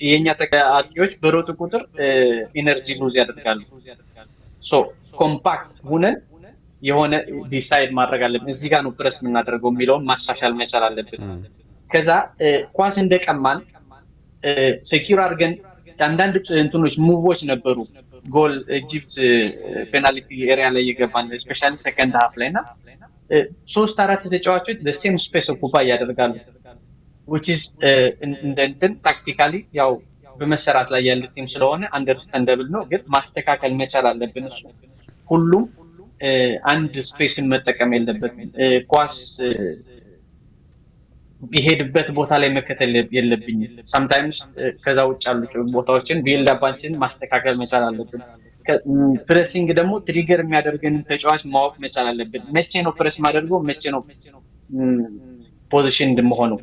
የኛ ተጫዋቾች በሮጡ ቁጥር ኢነርጂ ሉዝ ያደርጋሉ ሶ ኮምፓክት ሆነን የሆነ ዲሳይድ ማድረግ አለብን እዚህ ጋር ነው ፕሬስ የምናደርገው የሚለውን ማሻሻል መቻል አለብን። ከዛ ኳስ እንደቀማን ሴኩር አድርገን አንዳንድ እንትኖች ሙቮች ነበሩ ጎል ኢጂፕት ፔናልቲ ኤሪያ ላይ የገባን ስፔሻሊ ሰከንድ ሃፍ ላይና 3-4 ተጫዋቾች the same space ኦኩፓይ ያደርጋሉ which is እንትን ታክቲካሊ ያው በመሰራት ላይ ያለ ቲም ስለሆነ አንደርስታንደብል ነው ግን ማስተካከል መቻል አለብን። እሱ ሁሉም አንድ ስፔስን መጠቀም የለበትም ኳስ ይሄድበት ቦታ ላይ መከተል የለብኝ sometimes ከዛ ውጭ ያሉ ቦታዎችን ቢልድ አፓችን ማስተካከል መቻል አለብን። ፕሬሲንግ ደግሞ ትሪገር የሚያደርገን ተጫዋች ማወቅ መቻል አለብን። መቼ ነው ፕሬስ ማድረገው መቼ ነው ፖዚሽን እንደሆነ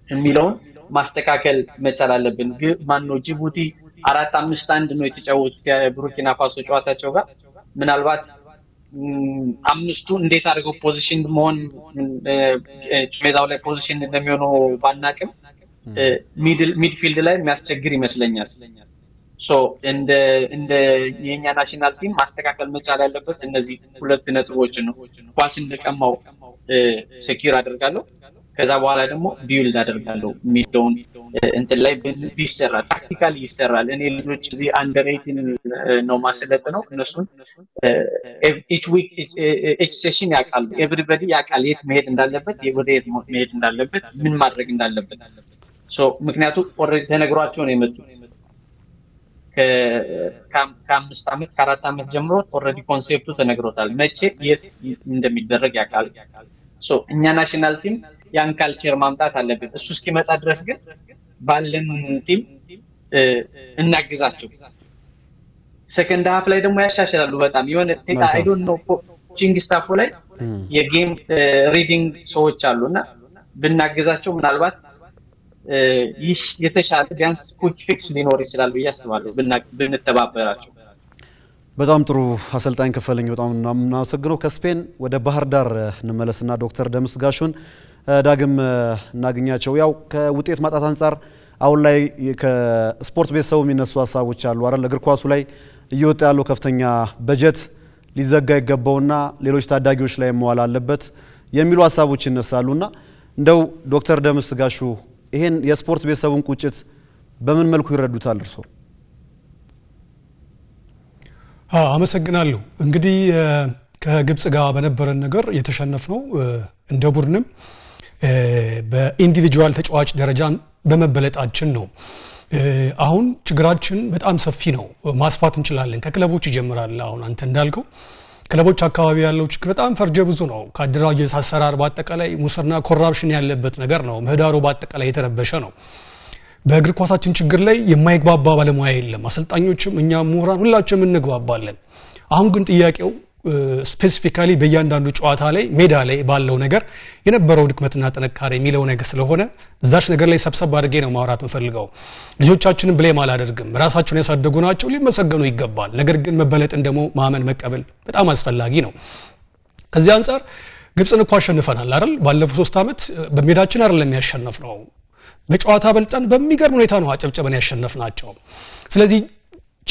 የሚለውን ማስተካከል መቻል አለብን። ማንኖ ጅቡቲ 4-5-1 ነው የተጫወቱት የቡርኪና ፋሶ ጨዋታቸው ጋር ምናልባት አምስቱ እንዴት አድርገው ፖዚሽን መሆን ሜዳው ላይ ፖዚሽን እንደሚሆነው ባናቅም ሚድፊልድ ላይ የሚያስቸግር ይመስለኛል። ሶ እንደ የኛ ናሽናል ቲም ማስተካከል መቻል ያለበት እነዚህ ሁለት ነጥቦች ነው። ኳስ እንደቀማው ሴኩር አደርጋለሁ ከዛ በኋላ ደግሞ ቢልድ አደርጋለሁ ሚዶን እንትን ላይ ቢሰራ ታክቲካሊ ይሰራል። እኔ ልጆች እዚህ አንደር 18 ነው ማሰለጥ ነው እነሱን each week each session ያቃሉ everybody ያቃል የት መሄድ እንዳለበት ወደ የት መሄድ እንዳለበት ምን ማድረግ እንዳለበት ሶ ምክንያቱም ኦሬዲ ተነግሯቸው ነው የመጡት ከ5 ዓመት ከ4 ዓመት ጀምሮ ኦልሬዲ ኮንሴፕቱ ተነግሮታል መቼ የት እንደሚደረግ ያውቃል ሶ እኛ ናሽናል ቲም ያን ካልቸር ማምጣት አለብን እሱ እስኪመጣ ድረስ ግን ባለን ቲም እናግዛቸው ሰከንድ ሃፍ ላይ ደግሞ ያሻሽላሉ በጣም የሆነ አይ ዶንት ኖ ኮቺንግ ስታፉ ላይ የጌም ሪዲንግ ሰዎች አሉና ብናግዛቸው ምናልባት የተሻለ ቢያንስ ኩክ ፊክስ ሊኖር ይችላል ብዬ አስባለሁ ብንተባበራቸው በጣም ጥሩ አሰልጣኝ ከፈለኝ በጣም እናመሰግነው ከስፔን ወደ ባህር ዳር እንመለስና ዶክተር ደምስ ጋሹን ዳግም እናገኛቸው ያው ከውጤት ማጣት አንፃር አሁን ላይ ከስፖርት ቤተሰቡ የሚነሱ ሐሳቦች አሉ አይደል እግር ኳሱ ላይ እየወጣ ያለው ከፍተኛ በጀት ሊዘጋ ይገባውና ሌሎች ታዳጊዎች ላይ መዋል አለበት የሚሉ ሐሳቦች ይነሳሉና እንደው ዶክተር ደምስ ጋሹ ይሄን የስፖርት ቤተሰቡን ቁጭት በምን መልኩ ይረዱታል እርሶ አመሰግናለሁ እንግዲህ ከግብጽ ጋር በነበረን ነገር የተሸነፍነው እንደ ቡድንም በኢንዲቪጁዋል ተጫዋች ደረጃ በመበለጣችን ነው አሁን ችግራችን በጣም ሰፊ ነው ማስፋት እንችላለን ከክለቦች ይጀምራል አሁን አንተ እንዳልከው ክለቦች አካባቢ ያለው ችግር በጣም ፈርጀ ብዙ ነው ከአደራጀት አሰራር በአጠቃላይ ሙስና ኮራፕሽን ያለበት ነገር ነው ምህዳሩ በአጠቃላይ የተረበሸ ነው በእግር ኳሳችን ችግር ላይ የማይግባባ ባለሙያ የለም አሰልጣኞችም እኛ ምሁራን ሁላችንም እንግባባለን አሁን ግን ጥያቄው ስፔሲፊካሊ በእያንዳንዱ ጨዋታ ላይ ሜዳ ላይ ባለው ነገር የነበረው ድክመትና ጥንካሬ የሚለው ነገር ስለሆነ እዛች ነገር ላይ ሰብሰብ አድርጌ ነው ማውራት መፈልገው ልጆቻችንን ብሌም አላደርግም ራሳቸውን ያሳደጉ ናቸው ሊመሰገኑ ይገባል ነገር ግን መበለጥን ደግሞ ማመን መቀበል በጣም አስፈላጊ ነው ከዚህ አንፃር ግብጽን እኮ አሸንፈናል አይደል ባለፈው 3 ዓመት በሜዳችን አይደለም ያሸነፍነው በጨዋታ በልጠን በሚገርም ሁኔታ ነው አጨብጨበን ያሸነፍናቸው ስለዚህ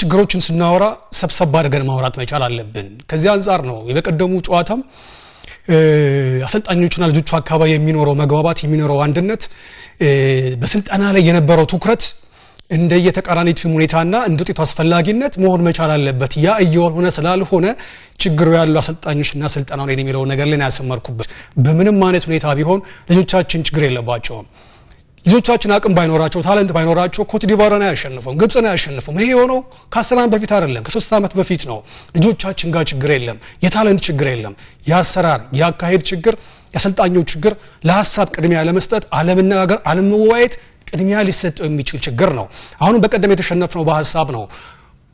ችግሮችን ስናወራ ሰብሰብ አድርገን ማውራት መቻል አለብን ከዚህ አንፃር ነው የበቀደሙ ጨዋታም አሰልጣኞቹና ልጆቹ አካባቢ የሚኖረው መግባባት የሚኖረው አንድነት በስልጣና ላይ የነበረው ትኩረት እንደየተቃራኒ ቲም ሁኔታና እንደውጤቱ አስፈላጊነት መሆን መቻል አለበት ያ እየሆነ ስላልሆነ ችግሩ ያለው አሰልጣኞችና ስልጣናው ላይ የሚለው ነገር ላይ ያሰመርኩበት በምንም ማለት ሁኔታ ቢሆን ልጆቻችን ችግር የለባቸውም ልጆቻችን አቅም ባይኖራቸው ታለንት ባይኖራቸው ኮት ዲቫራና ያሸንፈው ግብጽና ያሸንፈው ይሄ የሆነው ከ10 ዓመት በፊት አይደለም ከ3 ዓመት በፊት ነው ልጆቻችን ጋር ችግር የለም የታለንት ችግር የለም ያሰራር ያካሄድ ችግር ያሰልጣኞች ችግር ለሐሳብ ቅድሚያ ለመስጠት አለመነጋገር አለመወያየት ቅድሚያ ሊሰጠው የሚችል ችግር ነው አሁን በቀደም የተሸነፈው በሐሳብ ነው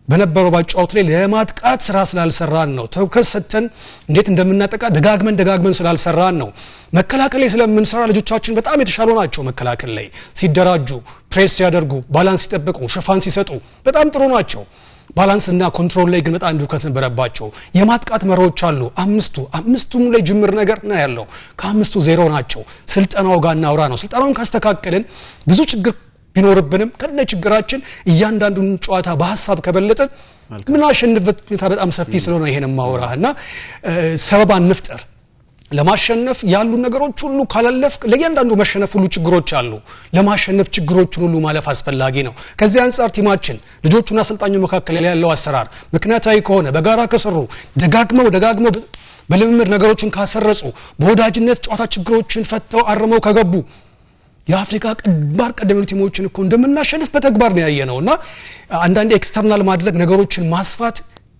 በነበረው ባጫውት ላይ ለማጥቃት ስራ ስላልሰራን ነው ትኩረት ሰጥተን እንዴት እንደምናጠቃ ደጋግመን ስላልሰራን ነው መከላከል ላይ ስለምንሰራ ልጆቻችን በጣም የተሻሉ ናቸው መከላከል ላይ ሲደራጁ ፕሬስ ሲያደርጉ ባላንስ ሲጠብቁ ሽፋን ሲሰጡ በጣም ጥሩ ናቸው ባላንስ እና ኮንትሮል ላይ ግን በጣም ድክመት ነበረባቸው የማጥቃት መሪዎች አሉ አምስቱም ላይ ጅምር ነገር ነው ያለው ከአምስቱ ዜሮ ናቸው ስልጣናው ጋር እናውራ ነው ስልጣናውን ካስተካከለን ብዙ ችግር ቢኖርብንም ከነ ችግራችን እያንዳንዱን ጨዋታ በሐሳብ ከበለጠን ምን አሸንፈት በጣም ሰፊ ስለሆነ ይሄን ማውራህና ሰበብ አንፍጠር ለማሸነፍ ያሉ ነገሮች ሁሉ ካላለፍ ለእያንዳንዱ መሸነፍ ሁሉ ችግሮች አሉ ለማሸነፍ ችግሮችን ሁሉ ማለፍ አስፈላጊ ነው ከዚህ አንፃር ቲማችን ልጆቹና አሰልጣኙ መካከል ያለው አሰራር ምክንያታዊ ከሆነ በጋራ ከሰሩ ደጋግመው በልምምድ ነገሮችን ካሰረጹ በወዳጅነት ጨዋታ ችግሮችን ፈተው አርመው ከገቡ የአፍሪካ ቀድባር ቀደም ቲሞችን እኮ እንደምናሸንፍ በተግባር ነው ያየነውና አንዳንዴ ኤክስተርናል ማድረግ ነገሮችን ማስፋት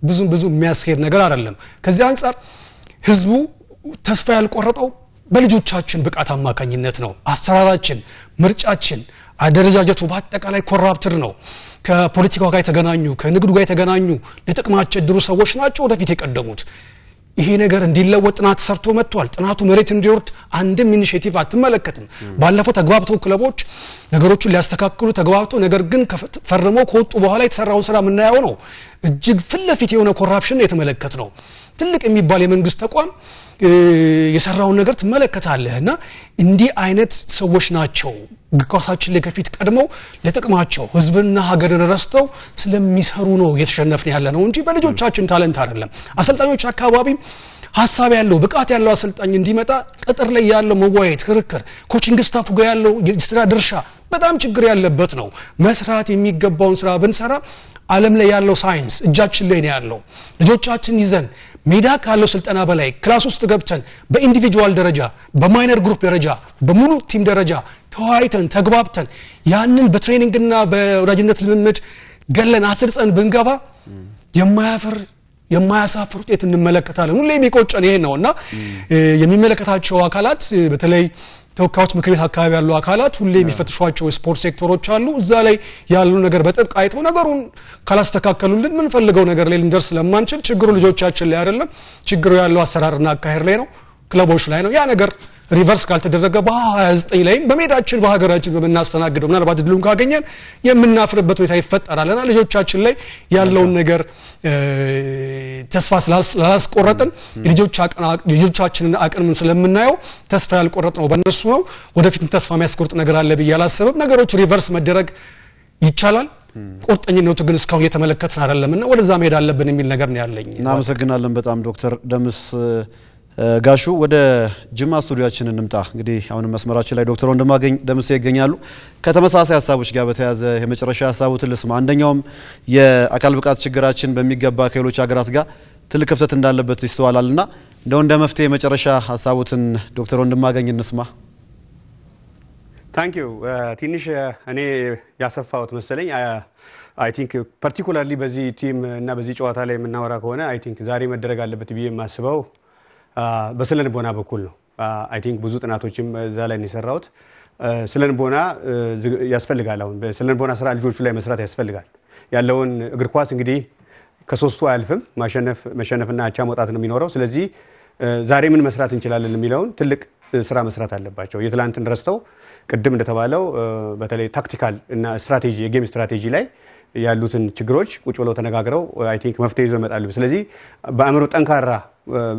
ብዙ የሚያስኬድ ነገር አይደለም ከዚህ አንፃር ህዝቡ ተስፋ ያልቆረጠው በልጆቻችን ብቃት አማካኝነት ነው አሰራራችን ምርጫችን አደረጃጀቱ በአጠቃላይ ኮራፕትድ ነው ከፖለቲካው ጋር የተገናኙ ከንግዱ ጋር የተገናኙ ለጥቅማቸው ድሩ ሰዎች ናቸው ወደፊት የቀደሙት ይሄ ነገር እንዲለወጥ ጥናት ሰርቶ መጥቷል ጥናቱ መሬት እንዲወርድ አንድም ኢኒሺዬቲቭ አትመለከትም ባለፈው ተግባብተው ክለቦች ነገሮችን ሊያስተካክሉ ተግባብተው ነገር ግን ፈርሞ ከወጡ በኋላ የተሰራው ስራ ምናያው ነው እጅግ ፍለፊት የሆነ ኮራፕሽን የተመለከተ ነው ትልቅ የሚባል የመንግስት ተቋም የሰራውን ነገር ተመለከታለህና እንዲህ አይነት ሰዎች ናቸው ግኳሳችን ለከፊት ቀድመው ለጥቅማቸው ህዝብና ሀገርን ረስተው ስለሚሰሩ ነው የተሸነፈን ያለ ነው እንጂ በልጆቻችን ታለንት አይደለም አሰልጣኞች አካባቢ ሐሳብ ያለው ብቃት ያለው አሰልጣኝ እንዲመጣ ቅጥር ላይ ያለው መዋየት ክርክር ኮቺንግ ስታፍ ጋር ያለው የስራ ድርሻ በጣም ችግር ያለበት ነው መስራት የሚገባውን ስራ ብንሰራ ዓለም ላይ ያለው ሳይንስ እጃችን ላይ ነው ያለው ልጆቻችን ይዘን ሜዳ ካለው ስልጣና በላይ ክላስ ውስጥ ገብተን በኢንዲቪጁዋል ደረጃ በማይነር ግሩፕ ደረጃ በሙሉ ቲም ደረጃ ተዋይተን ተግባብተን ያንን በትሬኒንግና በወዳጅነት ልምምድ ገለን አስርጸን ብንገባ የማያሳፍር ውጤት እንመለከታለን። ሁሌ የሚቆጨን ይሄ ነውና የሚመለከታቸው አካላት በተለይ ተወካዮች ምክር ቤት አካባቢ ያሉ አካላት ሁሌ የሚፈትሿቸው ስፖርት ሴክተሮች አሉ። እዛ ላይ ያሉ ነገር በጥብቅ አይተው ነገሩን ካላስተካከሉልን ምን ፈልገው ነገር ላይ ልንደርስ ስለማንችል ችግሩ ልጆቻችን ላይ አይደለም፣ ችግሩ ያለው አሰራርና አካሄድ ላይ ነው፣ ክለቦች ላይ ነው። ያ ነገር ሪቨርስ ካልተደረገ በ29 ላይ በሜዳችን በሀገራችን በመናስተናግደው ምናልባት ድሉም ካገኘን የምናፍርበት ሁኔታ ይፈጠራልና ልጆቻችን ላይ ያለውን ነገር ተስፋ ስላላስቆረጥን ልጆቻችንን አቅም ስለምናየው ተስፋ ያልቆረጥነው በእነሱ ነው። ወደፊትም ተስፋ የሚያስቆርጥ ነገር አለ ብዬ አላስብም። ነገሮች ሪቨርስ መደረግ ይቻላል። ቁርጠኝነቱ ግን እስካሁን እየተመለከትን አይደለምና ወደዛ መሄድ አለብን የሚል ነገር ነው ያለኝ። እናመሰግናለን በጣም ዶክተር ደምስ ጋሹ። ወደ ጅማ ስቱዲዮአችን እንምጣ። እንግዲህ አሁን መስመራችን ላይ ዶክተር ወንድማገኝ ደምሴ ይገኛሉ። ከተመሳሳይ ሀሳቦች ጋር በተያያዘ የመጨረሻ ሀሳቡትን ልስማ። አንደኛውም የአካል ብቃት ችግራችን በሚገባ ከሌሎች ሀገራት ጋር ትልቅ ክፍተት እንዳለበት ይስተዋላልና እንደ መፍትሄ የመጨረሻ ሀሳቡትን ዶክተር ወንድማገኝ እንስማ። ታንክ ዩ ትንሽ እኔ ያሰፋሁት መሰለኝ። አይ ቲንክ ፓርቲኩላርሊ በዚህ ቲም እና በዚህ ጨዋታ ላይ የምናወራ ከሆነ አይ ቲንክ ዛሬ መደረግ አለበት ብዬ የማስበው በስለንቦና በኩል ነው። አይ ቲንክ ብዙ ጥናቶችም እዛ ላይ ነው የሰራሁት። ስለንቦና ያስፈልጋል። አሁን በስለንቦና ስራ ልጆቹ ላይ መስራት ያስፈልጋል። ያለውን እግር ኳስ እንግዲህ ከሶስቱ አያልፍም። መሸነፍና አቻ መውጣት ነው የሚኖረው። ስለዚህ ዛሬ ምን መስራት እንችላለን የሚለውን ትልቅ ስራ መስራት አለባቸው። የትላንትን ረስተው ቅድም እንደተባለው በተለይ ታክቲካል እና ስትራቴጂ የጌም ስትራቴጂ ላይ ያሉትን ችግሮች ቁጭ ብለው ተነጋግረው አይ ቲንክ መፍትሄ ይዘው ይመጣሉ። ስለዚህ በአእምሮ ጠንካራ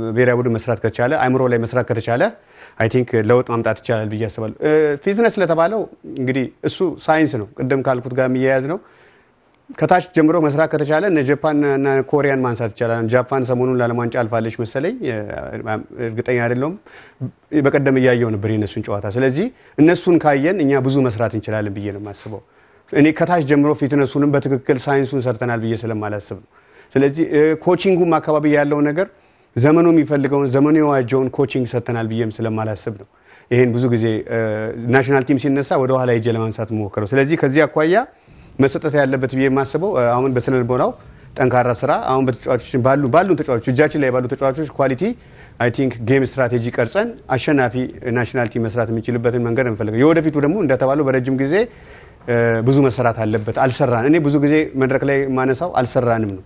ብሔራዊ ቡድን መስራት ከተቻለ አእምሮ ላይ መስራት ከተቻለ አይ ቲንክ ለውጥ ማምጣት ይቻላል ብዬ አስባለሁ። ፊትነስ ለተባለው እንግዲህ እሱ ሳይንስ ነው። ቅድም ካልኩት ጋር የሚያያዝ ነው። ከታች ጀምሮ መስራት ከተቻለ እነ ጃፓን እና ኮሪያን ማንሳት ይቻላል። ጃፓን ሰሞኑን ለዓለም ዋንጫ አልፋለች መሰለኝ፣ እርግጠኛ አይደለሁም። በቀደም እያየው ነበር የነሱን ጨዋታ። ስለዚህ እነሱን ካየን እኛ ብዙ መስራት እንችላለን ብዬ ነው የማስበው። እኔ ከታች ጀምሮ ፊትነሱንም በትክክል ሳይንሱን ሰርተናል ብዬ ስለማላስብ ነው። ስለዚህ ኮቺንጉም አካባቢ ያለው ነገር ዘመኑ የሚፈልገውን ዘመኑ የዋጀውን ኮቺንግ ሰጥተናል ብዬም ስለማላስብ ነው ይሄን ብዙ ጊዜ ናሽናል ቲም ሲነሳ ወደ ኋላ ሄጄ ለማንሳት ሞከረው። ስለዚህ ከዚህ አኳያ መሰጠት ያለበት ብዬ የማስበው አሁን በስነልቦናው ጠንካራ ስራ አሁን በተጫዋቾች ባሉ ተጫዋቾች እጃችን ላይ ባሉ ተጫዋቾች ኳሊቲ አይ ቲንክ ጌም ስትራቴጂ ቀርጸን አሸናፊ ናሽናል ቲም መስራት የሚችልበትን መንገድ እንፈልገው። የወደፊቱ ደግሞ እንደተባለው በረጅም ጊዜ ብዙ መሰራት አለበት። አልሰራን እኔ ብዙ ጊዜ መድረክ ላይ ማነሳው አልሰራንም ነው።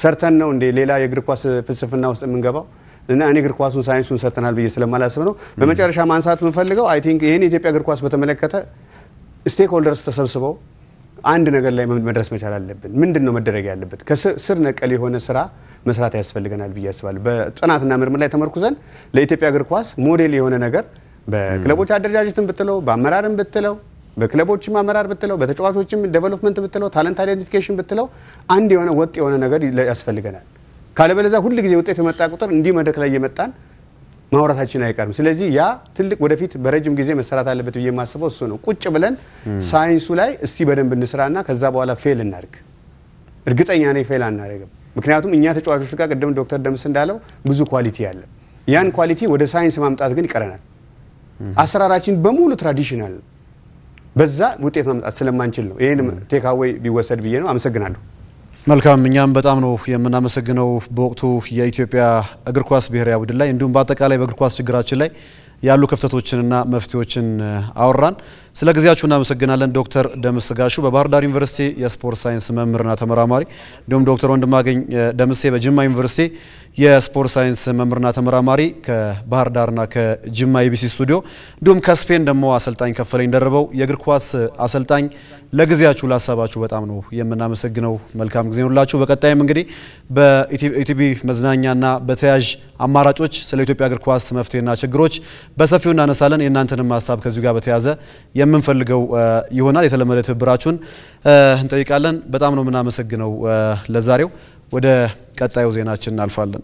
ሰርተን ነው እንደ ሌላ የእግር ኳስ ፍልስፍና ውስጥ የምንገባው እና እኔ እግር ኳሱን ሳይንሱን ሰርተናል ብዬ ስለማላስብ ነው። በመጨረሻ ማንሳት የምፈልገው አይ ቲንክ ይሄን የኢትዮጵያ እግር ኳስ በተመለከተ ስቴክ ሆልደርስ ተሰብስበው አንድ ነገር ላይ መድረስ መቻል አለብን። ምንድነው መደረግ ያለበት? ከስር ነቀል የሆነ ስራ መስራት ያስፈልገናል ብዬ አስባለሁ። በጥናትና ምርምር ላይ ተመርኩዘን ለኢትዮጵያ እግር ኳስ ሞዴል የሆነ ነገር በክለቦች አደረጃጀትን ብትለው በአመራርም ብትለው በክለቦችም አመራር ብትለው በተጫዋቾችም ዴቨሎፕመንት ብትለው ታለንት አይደንቲፊኬሽን ብትለው አንድ የሆነ ወጥ የሆነ ነገር ያስፈልገናል። ካለበለዚያ ሁሉ ጊዜ ውጤት የመጣ ቁጥር እንዲህ መድረክ ላይ እየመጣን ማውራታችን አይቀርም። ስለዚህ ያ ትልቅ ወደፊት በረጅም ጊዜ መሰራት አለበት ብዬ የማስበው እሱ ነው። ቁጭ ብለን ሳይንሱ ላይ እስቲ በደንብ እንስራና ከዛ በኋላ ፌል እናድርግ። እርግጠኛ ነኝ ፌል አናደርግም። ምክንያቱም እኛ ተጫዋቾች ጋር ቅድም ዶክተር ደምስ እንዳለው ብዙ ኳሊቲ አለ። ያን ኳሊቲ ወደ ሳይንስ ማምጣት ግን ይቀረናል። አሰራራችን በሙሉ ትራዲሽናል በዛ ውጤት ማምጣት ስለማንችል ነው ይሄን ቴክ አዌይ ቢወሰድ ብዬ ነው። አመሰግናለሁ። መልካም እኛም በጣም ነው የምናመሰግነው በወቅቱ የኢትዮጵያ እግር ኳስ ብሔራዊ ቡድን ላይ እንዲሁም በአጠቃላይ በእግር ኳስ ችግራችን ላይ ያሉ ክፍተቶችንና መፍትሄዎችን አወራን። ስለ ጊዜያችሁ እናመሰግናለን። ዶክተር ደምስ ጋሹ በባህር ዳር ዩኒቨርሲቲ የስፖርት ሳይንስ መምህርና ተመራማሪ እንዲሁም ዶክተር ወንድማገኝ ደምሴ በጅማ ዩኒቨርሲቲ የስፖርት ሳይንስ መምህርና ተመራማሪ ከባህር ዳርና ከጅማ ኢቢሲ ስቱዲዮ እንዲሁም ከስፔን ደግሞ አሰልጣኝ ከፈለኝ ደርበው የእግር ኳስ አሰልጣኝ ለጊዜያችሁ ላሳባችሁ በጣም ነው የምናመሰግነው። መልካም ጊዜ ይሁንላችሁ። በቀጣይም እንግዲህ በኢቲቪ መዝናኛና በተያያዥ አማራጮች ስለ ኢትዮጵያ እግር ኳስ መፍትሄና ችግሮች በሰፊው እናነሳለን። የእናንተንም ሀሳብ ከዚሁ ጋር በተያያዘ የምንፈልገው ይሆናል። የተለመደ ትብብራችሁን እንጠይቃለን። በጣም ነው የምናመሰግነው። ለዛሬው ወደ ቀጣዩ ዜናችን እናልፋለን።